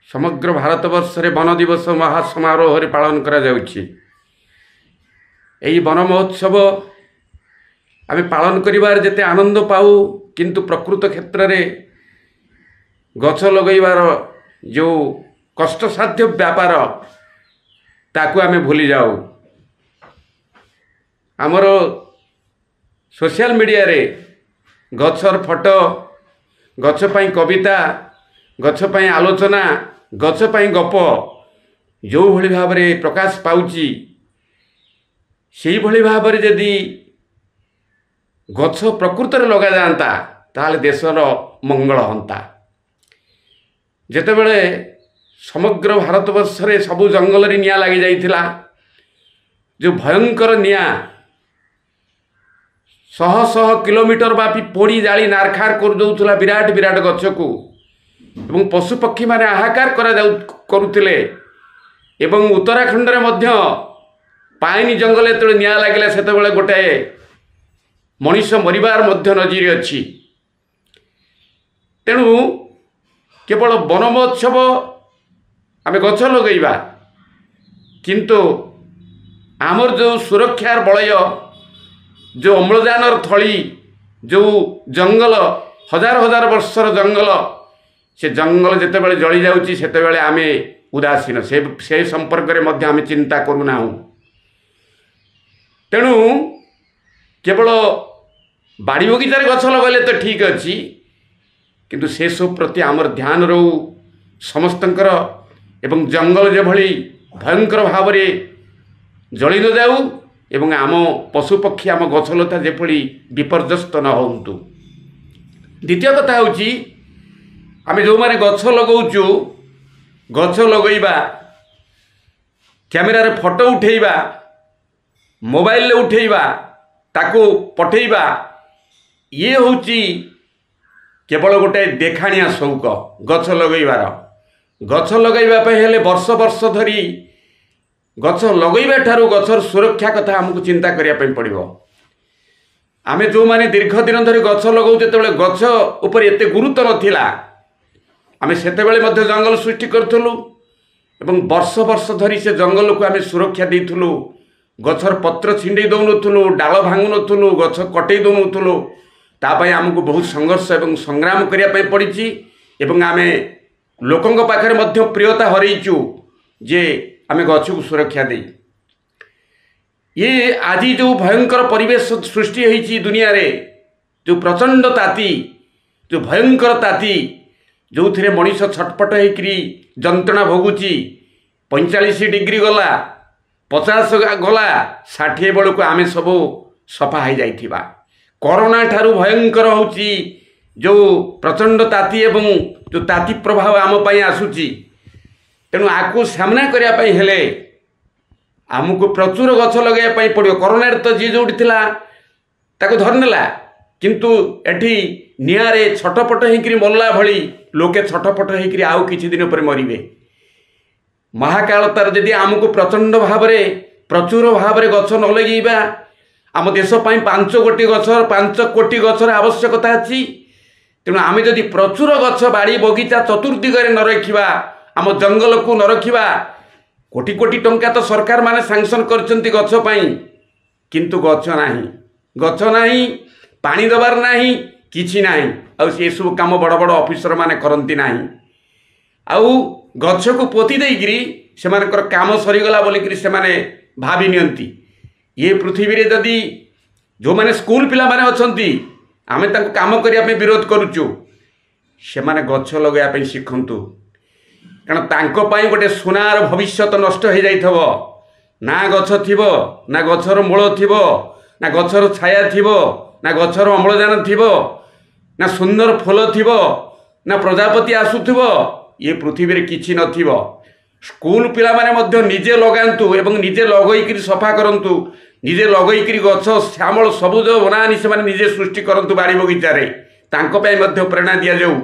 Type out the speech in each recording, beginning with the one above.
समग्र भारतवर्ष रे वन दिवस महासमारोह रे पालन करा जाउछि। एई वन महोत्सव आमे पालन करिवार जेते आनंद पाऊ किंतु प्रकृत क्षेत्र रे गछ लगैवार जो कष्टसाध्य व्यापार ताकू आमे भूली जाऊ। आमर सोशल मीडिया रे गछर फोटो, गछ पई कविता, गछ पई आलोचना, गछ पई गप जो भली भाव रे प्रकाश पाउची, सेही भली भाव रे यदि गछ प्रकृत रे लगा जानता ताले देशर मंगल हंता। जेतेबेले समग्र भारतवर्ष रे सबु जंगल रे निया लागि जाइथिला, जो भयंकर निया शह शह किलोमीटर व्यापी पोड़ी जाली नारखार कर दउथला विराट विराट गछ को एवं पशु पक्षी माने हाहाकार करुथिले। एवं उत्तराखंड रे मध्य पाइनी जंगल एतले निया लागिला सेतेबेले गोटे मनीष मरिबार मध्य नजीर अछि। तेणु केवल वन महोत्सव आमे गछ लगैबा किंतु आमर जो सुरक्षार बलय, जो अम्लजानर थली, जो जंगल हजार हजार वर्षर जंगल, से जंगल जेतेबेले जली जाउची सेतेबेले आमे उदासीन से संपर्क रे मध्य आमे चिंता करूना हूँ। तेणु केवल बाड़ी बगीचार गछ लगैले तो ठीक अच्छी किंतु से सब प्रति आमर ध्यान रहू समस्तंकर। एवं जंगल जे भली भयंकर भाव रे जली न जाऊ एवं आम पशु पक्षी आम गछलता जेपरी विपर्यस्त न होंतु। द्वितीय कथा होची आमे जो माने गछ लगाउचु, गछ लगैबा, कैमेरा रे फोटो उठेइबा, मोबाइल ले उठेइबा, ताको पठेइबा, ये होची केवल गोटे देखाणिया शौक गछ लगैबार। गछ लगैबा पे हेले वर्ष वर्ष धरी गछ लगैबा ठारू गछर सुरक्षा कथा हमको चिंता करिया पे पड़िबो। आमे जो माने दीर्घ दिन धरी गछ लगाउ जेतेबेले गछ ऊपर एते गुरुत्व नथिला, आमे सेतेबेले मध्य जंगल सृष्टि करथुलु एवं वर्ष वर्ष धरी से जंगल को आमे सुरक्षा देथुलु। गछर पत्र छिंडे दउनथुलु, डाल भांगु नथुलु, गछ कटै दउनथुलु। तापाई आमको बहुत संघर्ष एवं संग्राम करिया पे पड़िछि एवं आमे लोकंग पाखरे मध्य प्रियता हरैचु जे आमे गछ को सुरक्षा दे। ये आज जो भयंकर परिवेश सृष्टि होइछि दुनिया रे, जो प्रचंड ताती, जो भयंकर ताती, जो थिरे मनीष छटपट होइकरी जंत्रणा भोगुची, 45 डिग्री गला, 50 गला, 60 बेलू आमे सब सफा हो जाइथिबा। कोरोना ठारू भयंकर होची जो प्रचंड ताती एवं जो ताती प्रभाव आम पई आसुची। तेणु आकु सामना करिया पई हेले आमको प्रचुर गछ लगाइया पई पड़ियो। कोरोना रे तो जी जोडी थिला ताको धरनेला किंतु एठी नियारे छटपट हेकरी मल्ला भली लोके छटपट हेकरी आउ किछि दिन पर मरिबे। महाकालतार यदि आमको प्रचंड भाव रे प्रचुर भाव रे गछ न लगैबा, आम देश पई 5 कोटी गछर आवश्यकता अछि। तेणु आमे जदि प्रचुर गछ बाड़ी बगीचा चतुर्दिगरे न रखिबा, आम जंगल को न रखिबा, कोटी कोटी टंका तो सरकार माने सैंक्शन करचंती गछ पई किंतु गछ नाही, पानी दबार नाही, किछि नाही। आ से सब काम बड़ बड़ ऑफिसर माने करंती नाही। आउ गछ को पोती देइगिरी सेमानकर काम सरीगला बोलिकरी सेमाने भाबी नियंती। ये पृथ्वी रे जदि जो माने स्कूल पिला माने अछंती आमे ताको काम करिया पे विरोध करूचु, से माने गछ लगाया पे शिखंतु। कारण तांको पाई गोटे सुनार भविष्य तो नष्ट हो जाइथबो। ना गछ थिबो, ना गछर मूल थिबो, ना गछर छाया थिबो, ना गछर अम्लजान थिबो, ना सुंदर फूल थिबो, ना प्रजापति आसुथिबो। ये पृथ्वी रे किछि नथिबो। स्कूल पिला माने मध्य निजे लगांतु एवं निजे लगैकरी सफा करंतु, निजे लगैकरी गछ श्यामल सबुज बनानी से माने निजे सृष्टि करंतु बाड़ी बगीचा रे। तांको पई मध्य प्रेरणा दिया जाऊ।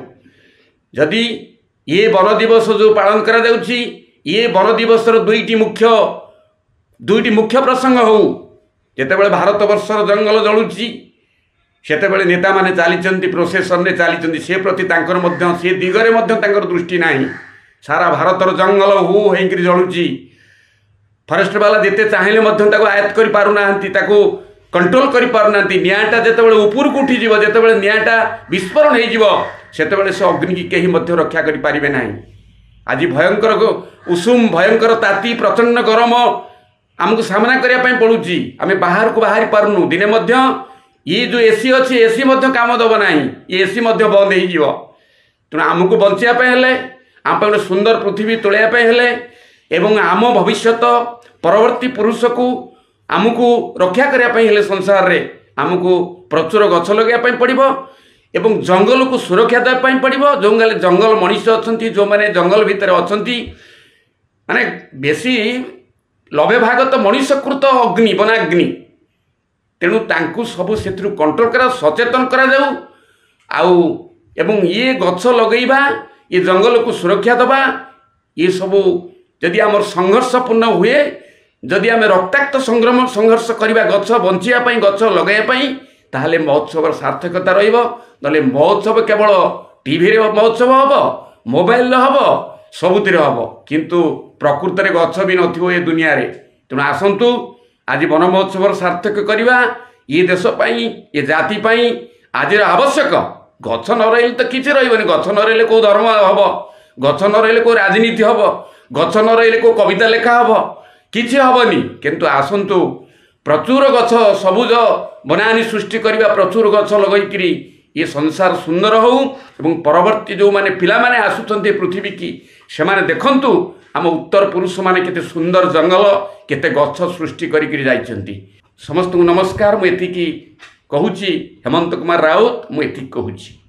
जदि ये वन दिवस जो पालन करा जाउछि, ये वन दिवसर दुईटी मुख्य प्रसंग हो। जेतेबेले भारत वर्षर जंगल जलुछि सेतेबेले नेता माने चालिचंती प्रोसेसन रे चालिचंती, से प्रति तांकर मध्य से दिगरे मध्य तांकर दृष्टि नाही। सारा भारतर जंगल हु होकर जलुची फरेस्ट वाला जिते चाहिए आयत्त कर पारुना कंट्रोल कर पारुना निआटा जितेबाला उपरक उठीज जितेबाला निआटा विस्फोरण होते से अग्नि की कहीं रक्षा करें ना। आज भयंकर उषुम भयंकर ताती प्रचंड गरम आमको सामना करने पड़ुची आम बाहर को बाहरी पारुनु दिने ये जो एसी अच्छी एसी काम दब ना ये एसी बंद हो तेणु आमको बचापे आम गोटे सुंदर पृथ्वी तोड़ापे एवं आम भविष्य परवर्ती पुरुष को आमको रक्षा करने संसार रे आमको प्रचुर गछ लगे पड़ो एवं जंगल को सुरक्षा देवाई पड़ो जो जंगल मनीष अच्छा जो मैंने जंगल भितर अच्छा माने बेसी लबे भाग तो मनीषकृत अग्नि वनाग्नि तेणु तांकु सबू से कंट्रोल करा सचेतन करा जाऊ आउ एवं ये गछ लगेबा ये जंगल को सुरक्षा दबा ये सबू जदि आमर संघर्षपूर्ण हुए जदि आम रक्ताक्त संग्राम संघर्ष करवा गछ बंचापी गछ लगेवाई ताहले महोत्सव सार्थकता रही महोत्सव केवल टीवी महोत्सव हम मोबाइल हम सबुतिर हम किंतु प्रकृत में गछ भी नथिबो ए दुनिया रे तेणु आसंतु आज वन महोत्सव सार्थक करवा ये देशपाई ये जातिपाई आज आवश्यक गछ न रही तो किसी रही गछ न रही कौ धर्म हम गछ न रही कौ राजनीति हम गछ न रही कौ कविता लेखा हम किसी हेनी किंतु आसंतु प्रचुर गछ सबुज बनानी सृष्टि करवा प्रचुर गछ लगैकरी ये संसार सुंदर हो एवं परवर्ती जो माने पिला माने आसुचंती पृथ्वी की से माने देखंतु आम उत्तर पुरुष माने केते सुंदर जंगल केते गछ सृष्टि करिकरी जाइछंती। समस्त को नमस्कार। मु एतिकी कहूची हेमंत कुमार राउत मु एतिकी कहूची।